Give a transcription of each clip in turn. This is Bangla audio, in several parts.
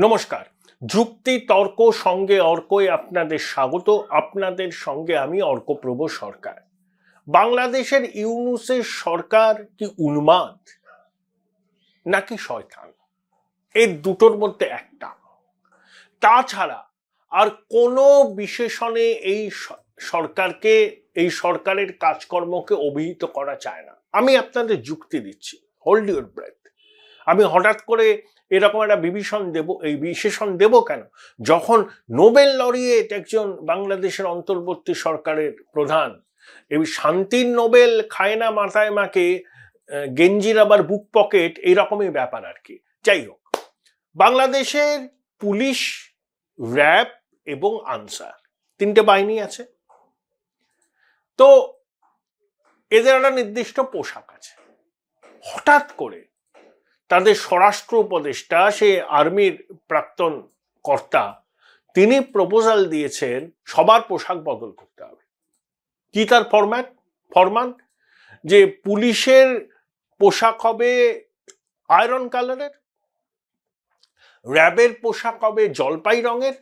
নমস্কার। যুক্তি তর্ক সঙ্গে অর্কই আপনাদের স্বাগত। আপনাদের সঙ্গে আমি অর্কপ্রভ সরকার। বাংলাদেশের ইউনূসের সরকার কি উন্মাদ নাকি শয়তান? এর দুটোর মধ্যে একটা। তাছাড়া আর কোনো বিশেষণে এই সরকারকে, এই সরকারের কাজকর্মকে অভিহিত করা যায় না। আমি আপনাদের যুক্তি দিচ্ছি, হোল্ড ইউর ব্রেথ। আমি হঠাৎ করে এরকম একটা বিশেষণ দেব কেন? যখন নোবেল লরিয়েট একজন বাংলাদেশের অন্তর্বর্তী সরকারের প্রধান, এই শান্তির নোবেল খায় না মাথায় মাকে, গেঞ্জির আবার বুক পকেট, এইরকমই ব্যাপার আর কি। যাই হোক, বাংলাদেশের পুলিশ, র্যাব এবং আনসার, তিনটে বাহিনী আছে। তো এদের একটা নির্দিষ্ট পোশাক আছে। হঠাৎ করে তাদের স্বরাষ্ট্র উপদেষ্টা, সে আর্মির প্রাক্তন কর্তা, তিনি প্রপোজাল দিয়েছেন সবার পোশাক বদল করতে হবে। কি তার ফরমান? যে পুলিশের পোশাক হবে আয়রন কালারের, র্যাবের পোশাক হবে জলপাই রঙের,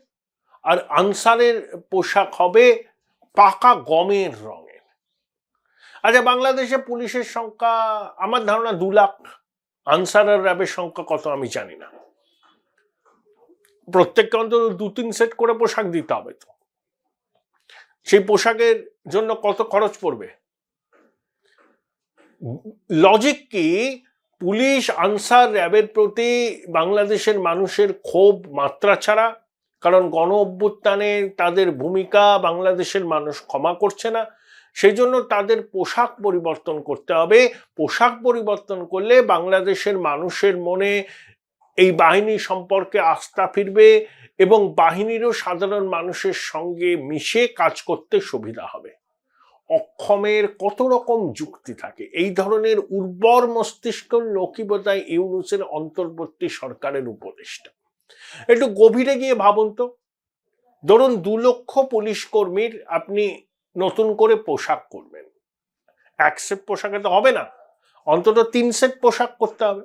আর আনসারের পোশাক হবে পাকা গমের রঙের। আচ্ছা, বাংলাদেশে পুলিশের সংখ্যা আমার ধারণা 2 লাখ। আনসার আর র্যাবের সংখ্যা কত আমি জানি না। প্রত্যেককে অন্তত 2-3 সেট করে পোশাক দিতে হবে। তো সেই পোশাকের জন্য কত খরচ পড়বে? লজিক কি? পুলিশ, আনসার, র্যাবের প্রতি বাংলাদেশের মানুষের ক্ষোভ মাত্রা ছাড়া, কারণ গণ অভ্যুত্থানে তাদের ভূমিকা বাংলাদেশের মানুষ ক্ষমা করছে না, সেই জন্য তাদের পোশাক পরিবর্তন করতে হবে। পোশাক পরিবর্তন করলে বাংলাদেশের মানুষের মনে এই বাহিনী সম্পর্কে আস্থা ফিরবে এবং বাহিনীরও সাধারণ মানুষের সঙ্গে মিশে কাজ করতে সুবিধা হবে। অক্ষমের কত রকম যুক্তি থাকে। এই ধরনের উর্বর মস্তিষ্ক লোকই বোধহয় ইউনূসের অন্তর্বর্তী সরকারের উপদেষ্টা। একটু গভীরে গিয়ে ভাবুন তো। ধরুন 2 লক্ষ পুলিশ কর্মীর আপনি নতুন করে পোশাক করবেন। 1 সেট পোশাকে তো হবে না, অন্তত 3 সেট পোশাক করতে হবে।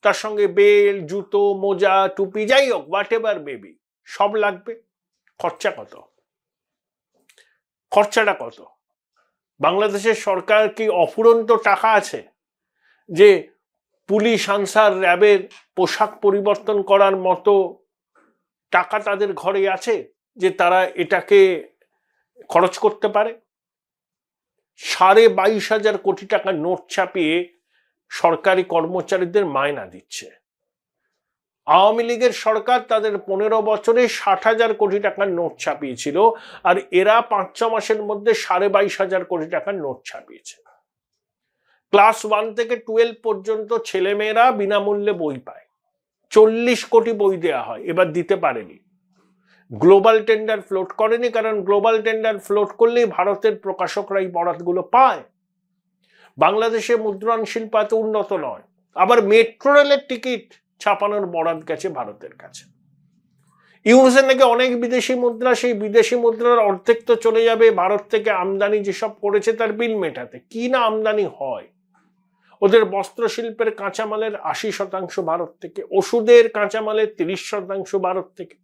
তার সঙ্গে বেল, জুতো, মোজা, টুপি, যাই হোক, হোয়াট এভার বেবি, সব লাগবে। খরচাটা কত? বাংলাদেশের সরকার কি অফুরন্ত টাকা আছে যে পুলিশ, আনসার, র্যাবের পোশাক পরিবর্তন করার মতো টাকা তাদের ঘরে আছে যে তারা এটাকে খরচ করতে পারে? 22,500 কোটি টাকার নোট ছাপিয়ে সরকারি কর্মচারীদের মায়না দিচ্ছে। আওয়ামী লীগের সরকার তাদের 15 বছরে 60,000 কোটি টাকার নোট ছাপিয়েছিল, আর এরা 5-6 মাসের মধ্যে 22,500 কোটি টাকার নোট ছাপিয়েছে। ক্লাস 1 থেকে 12 পর্যন্ত ছেলেমেয়েরা বিনামূল্যে বই পায়। 40 কোটি বই দেওয়া হয়, এবার দিতে পারেনি। গ্লোবাল টেন্ডার ফ্লোট করেনি, কারণ গ্লোবাল টেন্ডার ফ্লোট করলেই ভারতের প্রকাশকরা এই বরাতগুলো পায়। বাংলাদেশে মুদ্রণ শিল্প এত উন্নত নয়। আবার মেট্রো রেলের টিকিট ছাপানোর বরাত গেছে ভারতের কাছে। ইউনূসের নাকি অনেক বিদেশি মুদ্রা, সেই বিদেশি মুদ্রার অর্ধেক তো চলে যাবে ভারত থেকে আমদানি যেসব করেছে তার বিল মেটাতে। কি না আমদানি হয়! ওদের বস্ত্র শিল্পের কাঁচামালের 80% ভারত থেকে, ওষুধের কাঁচামালের 30% ভারত থেকে,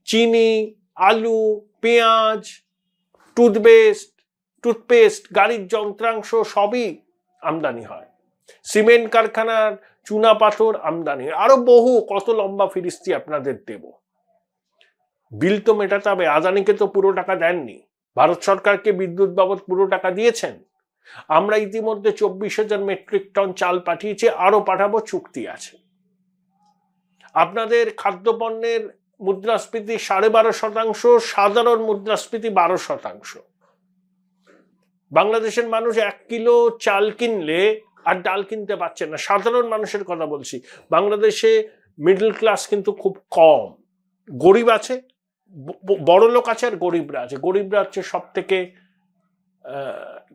চিনি, আলু, পেঁয়াজ, টুথপেস্ট, গাড়ির যন্ত্রাংশ সবই আমদানি হয়। সিমেন্ট কারখানার চুনা পাথর আমদানি, আরো বহু কত লম্বা ফিরিস্তি আপনাদের দেব। বিল তো মেটাতে হবে। আদানিকে তো পুরো টাকা দেননি, ভারত সরকারকে বিদ্যুৎ বাবদ পুরো টাকা দিয়েছেন। আমরা ইতিমধ্যে 24,000 মেট্রিক টন চাল পাঠিয়েছি, আরো পাঠাবো, চুক্তি আছে। আপনাদের খাদ্যপণ্যের মুদ্রাস্ফীতি 12.5%, সাধারণ মুদ্রাস্ফীতি 12%। বাংলাদেশের মানুষ 1 কিলো চাল কিনলে আর ডাল কিনতে পারছে না। সাধারণ মানুষের কথা বলছি। বাংলাদেশে মিডল ক্লাস কিন্তু খুব কম। গরিব আছে, বড় লোক আছে, আর গরিবরা আছে। গরিবরা হচ্ছে সব থেকে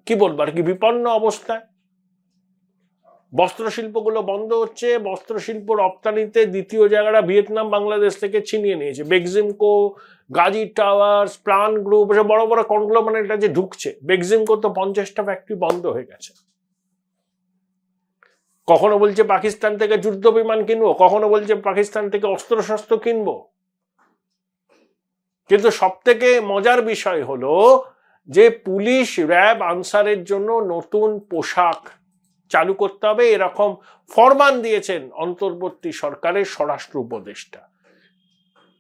কি বলবো আর কি, বিপন্ন অবস্থায়। বস্ত্রশিল্পগুলো বন্ধ হচ্ছে। বস্ত্রশিল্প রপ্তানিতে দ্বিতীয় জায়গাটা ভিয়েতনাম বাংলাদেশ থেকে ছিনিয়ে নিয়েছে। Beximco, Gazi towers, plan group, এসব বড় বড় কনগ্লোমারেটটা যে ঢুকছে। বেক্সিমকো তো 50টা ফ্যাক্টরি বন্ধ হয়ে গেছে। কখনো বলছে পাকিস্তান থেকে যুদ্ধ বিমান কিনবো, কখনো বলছে পাকিস্তান থেকে অস্ত্রশস্ত্র কিনবো। কিন্তু সব থেকে মজার বিষয় হলো যে পুলিশ, র্যাব, আনসারের জন্য নতুন পোশাক চালু করতে হবে এরকম ফরমান দিয়েছেন অন্তর্বর্তী সরকারের স্বরাষ্ট্র উপদেষ্টা।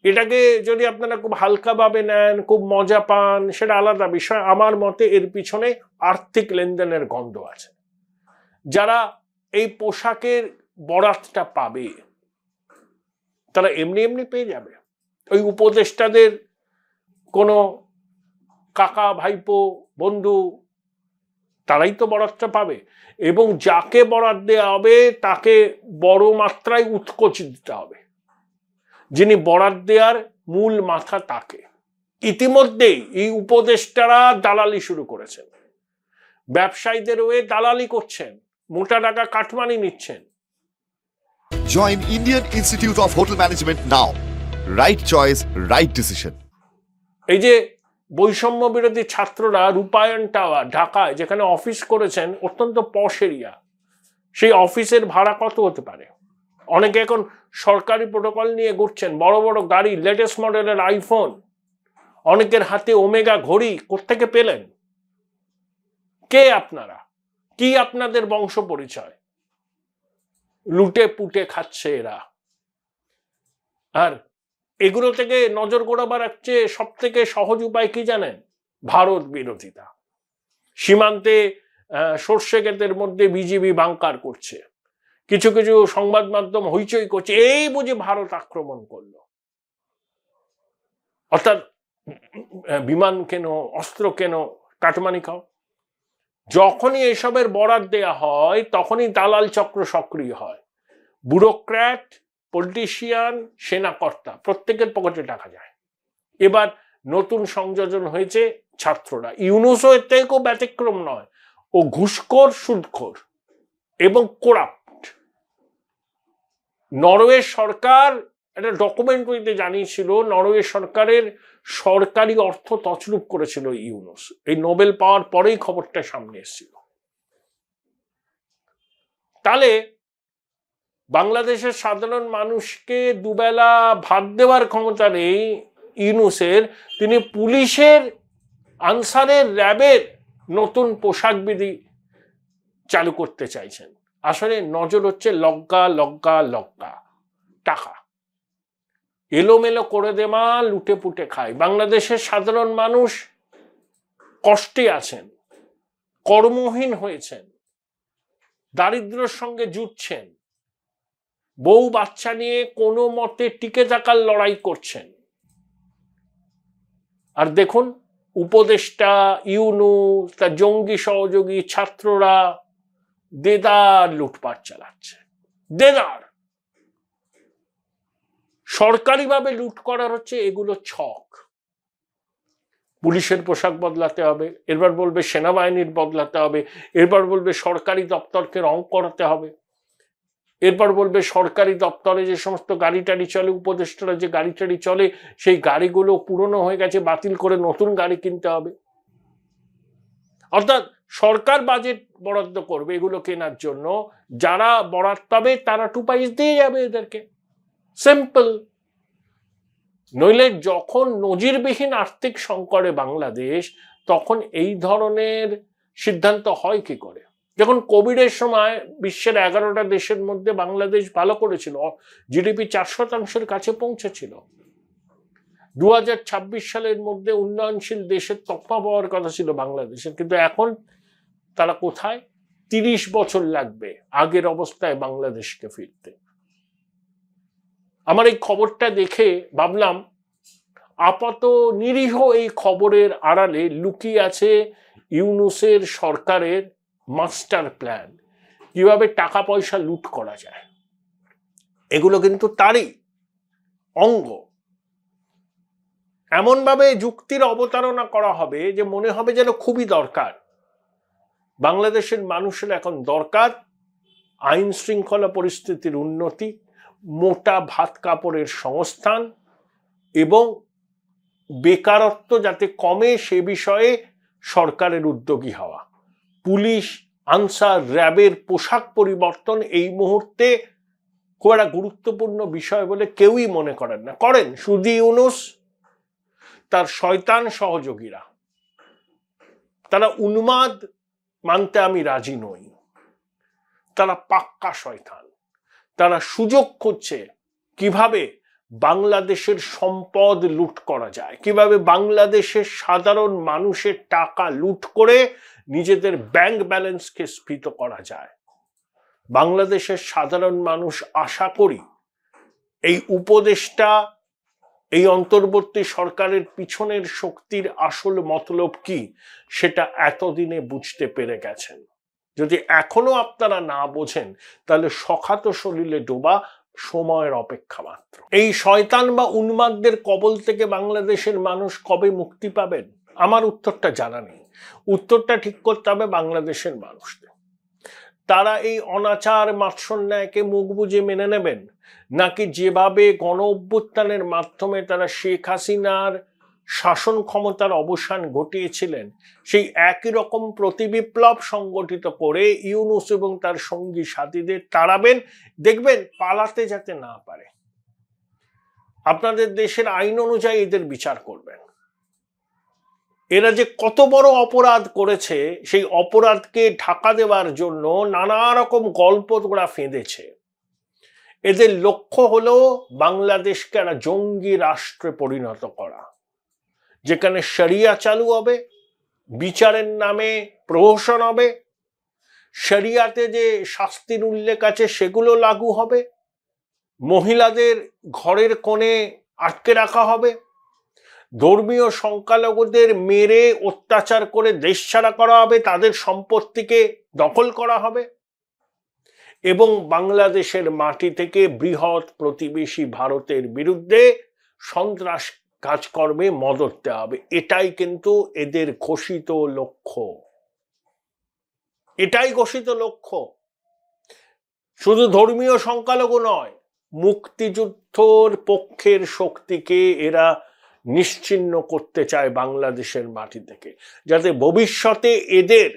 এটাকে যদি আপনারা খুব হালকাভাবে নেন, খুব মজা পান, সেটা আলাদা বিষয়। আমার মতে এর পিছনে আর্থিক লেনদেনের গন্ধ আছে। যারা এই পোশাকের বরাতটা পাবে তারা এমনি এমনি পেয়ে যাবে। ওই উপদেষ্টাদের কোনো কাকা, ভাইপো, বন্ধু, তারাই তো বরাতটা পাবে। এবং যাকে বরাত দেওয়া হবে তাকে বড় মাত্রায় উৎকোচ দিতে হবে, যিনি বরাত দেওয়ার মূল মাথা তাকে। ইতিমধ্যেই এই উপদেষ্টারা দালালি শুরু করেছেন, ব্যবসায়ীদের হয়ে দালালি করছেন, মোটা টাকা কাটমানি নিচ্ছেন। Join Indian Institute of Hotel Management now. Right choice, right decision. এই যে বৈষম্য বিরোধী ছাত্ররা রূপায়ণ টাওয়ার ঢাকায় যেখানে অফিস করেছেন, অত্যন্ত পশ এরিয়া, সেই অফিসের ভাড়া কত হতে পারে? অনেকে এখন সরকারি প্রোটোকল নিয়ে ঘুরছেন, বড় বড় গাড়ি, লেটেস্ট মডেলের আইফোন, অনেকের হাতে ওমেগা ঘড়ি। কোত্থেকে পেলেন? কে আপনারা? কি আপনাদের বংশ পরিচয়? লুটে পুটে খাচ্ছে এরা। আর এগুলো থেকে নজর ঘোরাবার চেয়ে সব থেকে সহজ উপায় কি জানেন? ভারত বিরোধিতা। সীমান্তে সর্ষে ক্ষেতের মধ্যে বিজিবি বাংকার করছে, কিছু কিছু সংবাদ মাধ্যম হইচই করছে, এই বুঝি ভারত আক্রমণ করলো। অর্থাৎ বিমান কেন, অস্ত্র কেন, কাটমানি খাও। যখনই এসবের বরাত দেয়া হয় তখনই দালাল চক্র সক্রিয় হয়। ব্যুরোক্র্যাট, পলিটিশিয়ান, সেনাকর্তা, প্রত্যেকের পকেটে টাকা যায়। এবার নতুন সংযোজন হয়েছে ছাত্ররা। ইউনূসও এর থেকে খুব ব্যতিক্রম নয়। ও ঘুষখোর, সুদখোর এবং কোরাপ্ট। নরওয়ে সরকার একটা ডকুমেন্টারিতে জানিয়েছিল, নরওয়ে সরকারের সরকারি অর্থ তছরূপ করেছিল ইউনূস। এই নোবেল পাওয়ার পরেই খবরটা সামনে এসেছিল। তাহলে বাংলাদেশের সাধারণ মানুষকে দুবেলা ভাত দেওয়ার ক্ষমতা নেই ইউনূসের। তিনি পুলিশের, আনসারের, র্যাবের নতুন পোশাক বিধি চালু করতে চাইছেন। আসলে নজর হচ্ছে লগ্গা লগ্গা লগ্গা, টাকা এলোমেলো করে দেওয়া, লুটে পুটে খায়। বাংলাদেশের সাধারণ মানুষ কষ্টে আছেন, কর্মহীন হয়েছেন, দারিদ্র্যের সঙ্গে যুদ্ধছেন, বউ বাচ্চা নিয়ে কোনো মতে টিকে থাকার লড়াই করছেন। আর দেখুন উপদেষ্টা, ইউনূস, তার জঙ্গি সহযোগী ছাত্ররা দেদার লুটপাট চালাচ্ছে। দেদার সরকারিভাবে লুট করার হচ্ছে এগুলো ছক। পুলিশের পোশাক বদলাতে হবে, এরপর বলবে সেনাবাহিনীর বদলাতে হবে, এরপর বলবে সরকারি দপ্তরকে রং করাতে হবে, এরপর বলবে সরকারি দপ্তরে যে সমস্ত গাড়ি টাড়ি চলে, উপদেষ্টারা যে গাড়ি টাড়ি চলে, সেই গাড়িগুলো পুরনো হয়ে গেছে, বাতিল করে নতুন গাড়ি কিনতে হবে। অর্থাৎ সরকার বাজেট বরাদ্দ করবে এগুলো কেনার জন্য, যারা বরাদ পাবে তারা টুপাইস দিয়ে যাবে এদেরকে। সিম্পল। নইলে যখন নজিরবিহীন আর্থিক সংকটে বাংলাদেশ, তখন এই ধরনের সিদ্ধান্ত হয় কি করে? যখন কোভিডের সময় বিশ্বের 11টা দেশের মধ্যে বাংলাদেশ ভালো করেছিল, জিডিপি 4% কাছে পৌঁছেছিল। 2026 সালের মধ্যে উন্নয়নশীল দেশের তকমা পাওয়ার কথা ছিল বাংলাদেশের, কিন্তু এখন তারা কোথায়? 30 বছর লাগবে আগের অবস্থায় বাংলাদেশকে ফিরতে। আমার এই খবরটা দেখে ভাবলাম, আপাত নিরীহ এই খবরের আড়ালে লুকিয়ে আছে ইউনূসের সরকারের মাস্টার প্ল্যান, কিভাবে টাকা পয়সা লুট করা যায়। এগুলো কিন্তু তারই অঙ্গ। এমনভাবে যুক্তির অবতারণা করা হবে যে মনে হবে যেন খুবই দরকার। বাংলাদেশের মানুষের এখন দরকার আইন শৃঙ্খলা পরিস্থিতির উন্নতি, মোটা ভাত কাপড়ের সংস্থান এবং বেকারত্ব যাতে কমে সে বিষয়ে সরকারের উদ্যোগী হওয়া। পুলিশ, আনসার, র্যাবের পোশাক পরিবর্তন এই মুহূর্তে খুব একটা গুরুত্বপূর্ণ বিষয় বলে কেউই মনে করেন না। করেন শুধু ইউনূস, তার শয়তান সহযোগীরা। তারা উন্মাদ মানতে আমি রাজি নই, তারা পাক্কা শয়তান। তারা সুযোগ খুঁজছে কিভাবে বাংলাদেশের সম্পদ লুট করা যায়, কিভাবে বাংলাদেশের সাধারণ মানুষের টাকা লুট করে নিজেদের ব্যাংক ব্যালেন্সকে স্ফীত করা যায়। বাংলাদেশের সাধারণ মানুষ আশা করি এই উপদেষ্টা, এই অন্তর্বর্তী সরকারের পিছনের শক্তির আসল মতলব কি সেটা এতদিনে বুঝতে পেরে গেছেন। যদি এখনো আপনারা না বোঝেন তাহলে সখাত সলিলে ডোবা সময়ের অপেক্ষা মাত্র। এই শয়তান বা উন্মাদদের কবল থেকে বাংলাদেশের মানুষ কবে মুক্তি পাবেন? আমার উত্তরটা জানা নেই। উত্তরটা ঠিক করতে হবে বাংলাদেশের মানুষদের। তারা এই অনাচার মাৎসন্যায়কে মুখ বুজে মেনে নেবেন, নাকি যেভাবে গণ অভ্যুত্থানের মাধ্যমে তারা শেখ হাসিনার শাসন ক্ষমতার অবসান ঘটিয়েছিলেন সেই একই রকম প্রতিবিপ্লব সংগঠিত করে ইউনূস এবং তার সঙ্গী সাথীদের তাড়াবেন, দেখবেন পালাতে যাতে না পারে। আপনাদের দেশের আইন অনুযায়ী এদের বিচার করবেন। এরা যে কত বড় অপরাধ করেছে সেই অপরাধকে ঢাকা দেওয়ার জন্য নানা রকম গল্প ওরা ফেঁদেছে। এদের লক্ষ্য হলো বাংলাদেশকে একটা জঙ্গি রাষ্ট্রে পরিণত করা, যেখানে শরিয়া চালু হবে, বিচারের নামে প্রহসন হবে, শরিয়াতে যে শাস্তির উল্লেখ আছে সেগুলো লাগু হবে, মহিলাদের ঘরের কোণে আটকে রাখা হবে, ধর্মীয় সংখ্যালঘুদের মেরে অত্যাচার করে দেশ ছাড়া করা হবে, তাদের সম্পত্তিকে দখল করা হবে এবং বাংলাদেশের মাটি থেকে বৃহৎ প্রতিবেশী ভারতের বিরুদ্ধে সন্ত্রাস কাজকর্মে মদত দেওয়া হবে। এটাই কিন্তু এদের ঘোষিত লক্ষ্য। এটাই ঘোষিত লক্ষ্য। শুধু ধর্মীয় সংখ্যালঘু নয়, মুক্তিযুদ্ধর পক্ষের শক্তিকে এরা নিশ্চিহ্ন করতে চায় বাংলাদেশের মাটি থেকে, যাতে ভবিষ্যতে এদের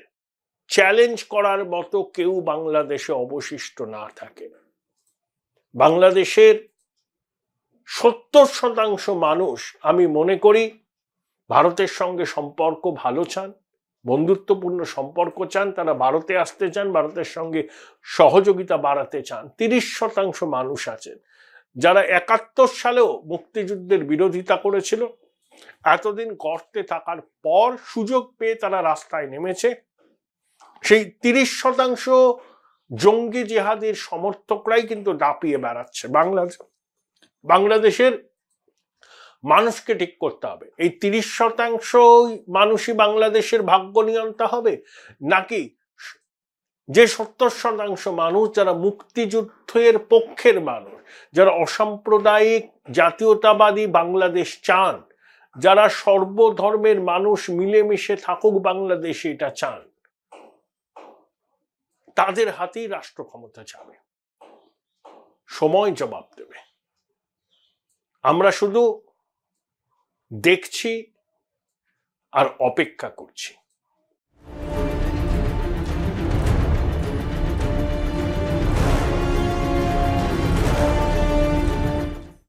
চ্যালেঞ্জ করার মতো কেউ বাংলাদেশে অবশিষ্ট না থাকে। বাংলাদেশের 70% মানুষ আমি মনে করি ভারতের সঙ্গে সম্পর্ক ভালো চান, বন্ধুত্বপূর্ণ সম্পর্ক চান, তারা ভারতে আসতে চান, ভারতের সঙ্গে সহযোগিতা বাড়াতে চান। 30% মানুষ আছেন যারা 71 সালেও মুক্তিযুদ্ধের বিরোধিতা করেছিল, এতদিন গর্তে থাকার পর সুযোগ পেয়ে তারা রাস্তায় নেমেছে। সেই 30% জঙ্গি জেহাদের সমর্থকরাই কিন্তু দাপিয়ে বেড়াচ্ছে। বাংলাদেশের মানুষকে ঠিক করতে হবে, এই 30% মানুষই বাংলাদেশের ভাগ্য নিয়ন্তা হবে, নাকি যে 70% মানুষ যারা মুক্তিযুদ্ধের পক্ষের মানুষ, যারা অসাম্প্রদায়িক জাতীয়তাবাদী বাংলাদেশ চান, যারা সর্বধর্মের মানুষ মিলেমিশে থাকুক বাংলাদেশে এটা চান, তাদের হাতেই রাষ্ট্র ক্ষমতা যাবে। সময় জবাব দেবে। আমরা শুধু দেখছি আর অপেক্ষা করছি।